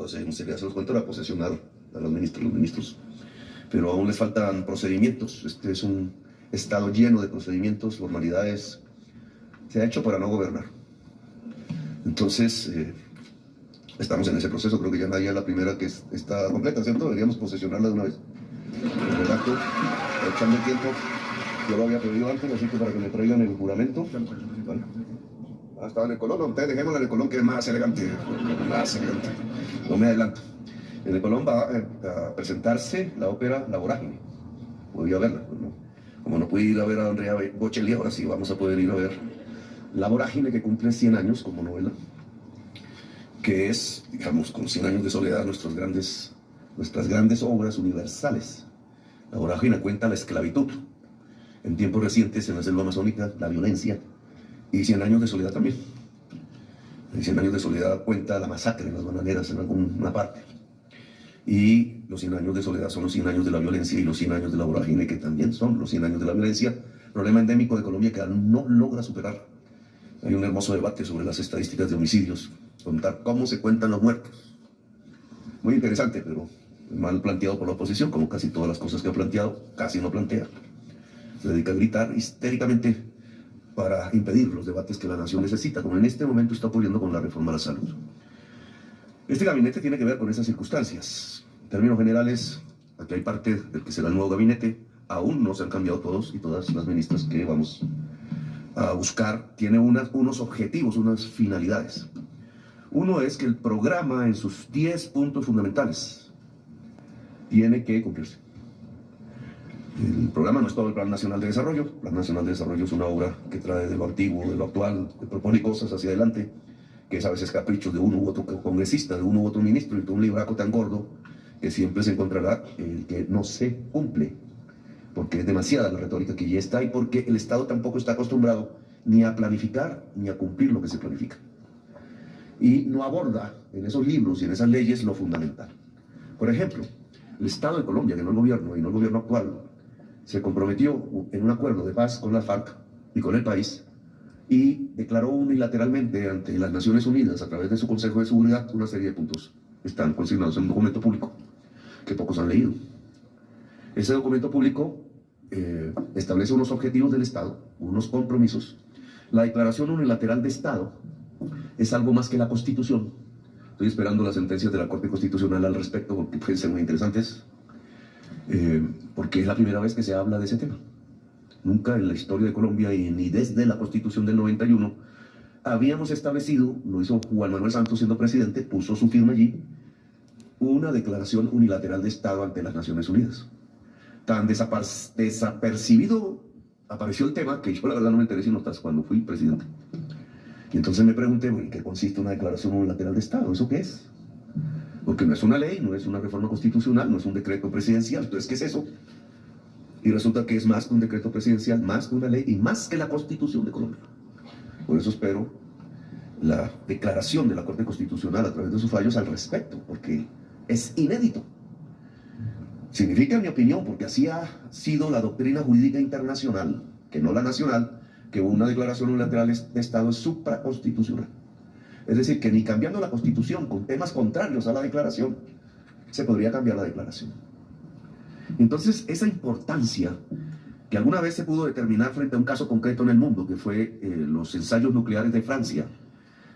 se les cuento la posesionar a los ministros, pero aún les faltan procedimientos. Este es un estado lleno de procedimientos, formalidades. Se ha hecho para no gobernar. Entonces, estamos en ese proceso. Creo que ya nadie es la primera que está completa, ¿cierto? Deberíamos posesionarla de una vez. El redacto, echando el tiempo. Yo lo había pedido antes, así que para que me traigan el juramento. ¿Vale? Estaba en el Colón. Ustedes dejémosla en el Colón, que es más elegante. Más elegante. No me adelanto. En el Colón va a presentarse la ópera La Vorágine. Podía verla, ¿no? Como no pude ir a ver a Andrea Bocelli, ahora sí vamos a poder ir a ver La Vorágine, que cumple 100 años como novela, que es, digamos, con 100 años de soledad, nuestras grandes obras universales. La Vorágine cuenta la esclavitud, en tiempos recientes en la selva amazónica, la violencia, y 100 años de soledad también. En 100 años de soledad cuenta la masacre en las bananeras en alguna parte. Y los 100 años de soledad son los 100 años de la violencia, y los 100 años de la vorágine, que también son los 100 años de la violencia, problema endémico de Colombia que no logra superar. Hay un hermoso debate sobre las estadísticas de homicidios, contar cómo se cuentan los muertos. Muy interesante, pero mal planteado por la oposición, como casi todas las cosas que ha planteado, casi no plantea. Se dedica a gritar histéricamente para impedir los debates que la nación necesita, como en este momento está ocurriendo con la reforma a la salud. Este gabinete tiene que ver con esas circunstancias. En términos generales, aquí hay parte del que será el nuevo gabinete. Aún no se han cambiado todos y todas las ministras que vamos a buscar. Tiene unos objetivos, unas finalidades. Uno es que el programa en sus 10 puntos fundamentales tiene que cumplirse. El programa no es todo el Plan Nacional de Desarrollo. El Plan Nacional de Desarrollo es una obra que trae de lo antiguo, de lo actual, que propone cosas hacia adelante, que es a veces caprichos de uno u otro congresista, de uno u otro ministro, y todo un libraco tan gordo que siempre se encontrará el que no se cumple, porque es demasiada la retórica que ya está y porque el Estado tampoco está acostumbrado ni a planificar ni a cumplir lo que se planifica. Y no aborda en esos libros y en esas leyes lo fundamental. Por ejemplo, el Estado de Colombia, que no el gobierno y no el gobierno actual, se comprometió en un acuerdo de paz con la FARC y con el país, y declaró unilateralmente ante las Naciones Unidas, a través de su Consejo de Seguridad, una serie de puntos que están consignados en un documento público que pocos han leído. Ese documento público establece unos objetivos del Estado, unos compromisos. La declaración unilateral de Estado es algo más que la Constitución. Estoy esperando las sentencias de la Corte Constitucional al respecto, porque pueden ser muy interesantes, porque es la primera vez que se habla de ese tema. Nunca en la historia de Colombia, y ni desde la Constitución del 91, habíamos establecido, lo hizo Juan Manuel Santos siendo presidente, puso su firma allí, una declaración unilateral de Estado ante las Naciones Unidas. Tan desapercibido apareció el tema que yo la verdad no me enteré sino hasta cuando fui presidente. Y entonces me pregunté, ¿en qué consiste una declaración unilateral de Estado? ¿Eso qué es? Porque no es una ley, no es una reforma constitucional, no es un decreto presidencial. Entonces, ¿qué es eso? Y resulta que es más que un decreto presidencial, más que una ley y más que la Constitución de Colombia. Por eso espero la declaración de la Corte Constitucional a través de sus fallos al respecto, porque es inédito. Significa, en mi opinión, porque así ha sido la doctrina jurídica internacional, que no la nacional, que una declaración unilateral de Estado es supraconstitucional. Es decir, que ni cambiando la Constitución con temas contrarios a la declaración, se podría cambiar la declaración. Entonces, esa importancia que alguna vez se pudo determinar frente a un caso concreto en el mundo, que fue los ensayos nucleares de Francia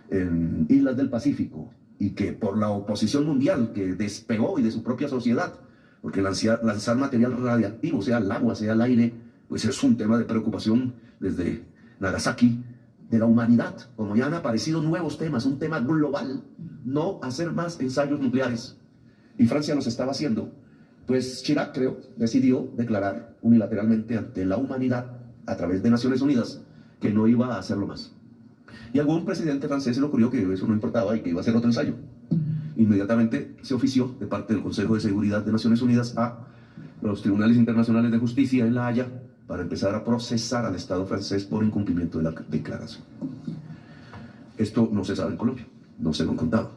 en islas del Pacífico, y que por la oposición mundial que despegó y de su propia sociedad, porque lanzar material radiactivo, sea al agua, sea al aire, pues es un tema de preocupación desde Nagasaki, de la humanidad, como ya han aparecido nuevos temas, un tema global, no hacer más ensayos nucleares. Y Francia los estaba haciendo. Pues Chirac, creo, decidió declarar unilateralmente ante la humanidad, a través de Naciones Unidas, que no iba a hacerlo más. Y a algún presidente francés se le ocurrió que eso no importaba y que iba a hacer otro ensayo. Inmediatamente se ofició de parte del Consejo de Seguridad de Naciones Unidas a los Tribunales Internacionales de Justicia en La Haya para empezar a procesar al Estado francés por incumplimiento de la declaración. Esto no se sabe en Colombia, no se lo han contado,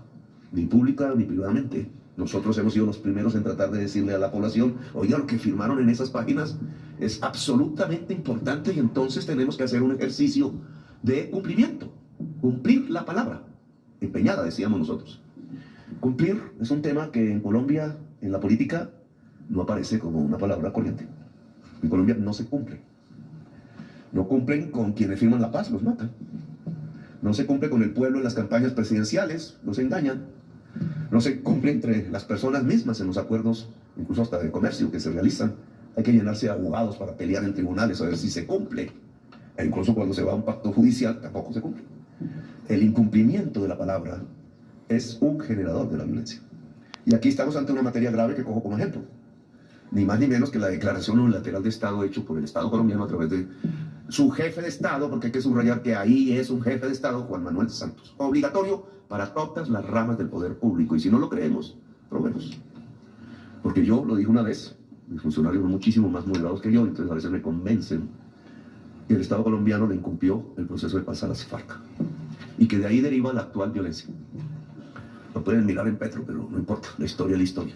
ni pública ni privadamente. Nosotros hemos sido los primeros en tratar de decirle a la población, oiga, lo que firmaron en esas páginas es absolutamente importante y entonces tenemos que hacer un ejercicio de cumplimiento, cumplir la palabra, empeñada, decíamos nosotros. Cumplir es un tema que en Colombia, en la política, no aparece como una palabra corriente. En Colombia no se cumple. No cumplen con quienes firman la paz, los matan. No se cumple con el pueblo en las campañas presidenciales, los engañan. No se cumple entre las personas mismas en los acuerdos, incluso hasta de comercio, que se realizan. Hay que llenarse de abogados para pelear en tribunales a ver si se cumple. E incluso cuando se va a un pacto judicial, tampoco se cumple. El incumplimiento de la palabra es un generador de la violencia. Y aquí estamos ante una materia grave que cojo como ejemplo. Ni más ni menos que la declaración unilateral de Estado hecho por el Estado colombiano a través de su jefe de Estado, porque hay que subrayar que ahí es un jefe de Estado, Juan Manuel Santos. Obligatorio para todas las ramas del poder público. Y si no lo creemos, probemos. Porque yo lo dije una vez, mis funcionarios muchísimo más moderados que yo, entonces a veces me convencen que el Estado colombiano le incumplió el proceso de paz a las FARC. Y que de ahí deriva la actual violencia. Lo pueden mirar en Petro, pero no importa, la historia es la historia.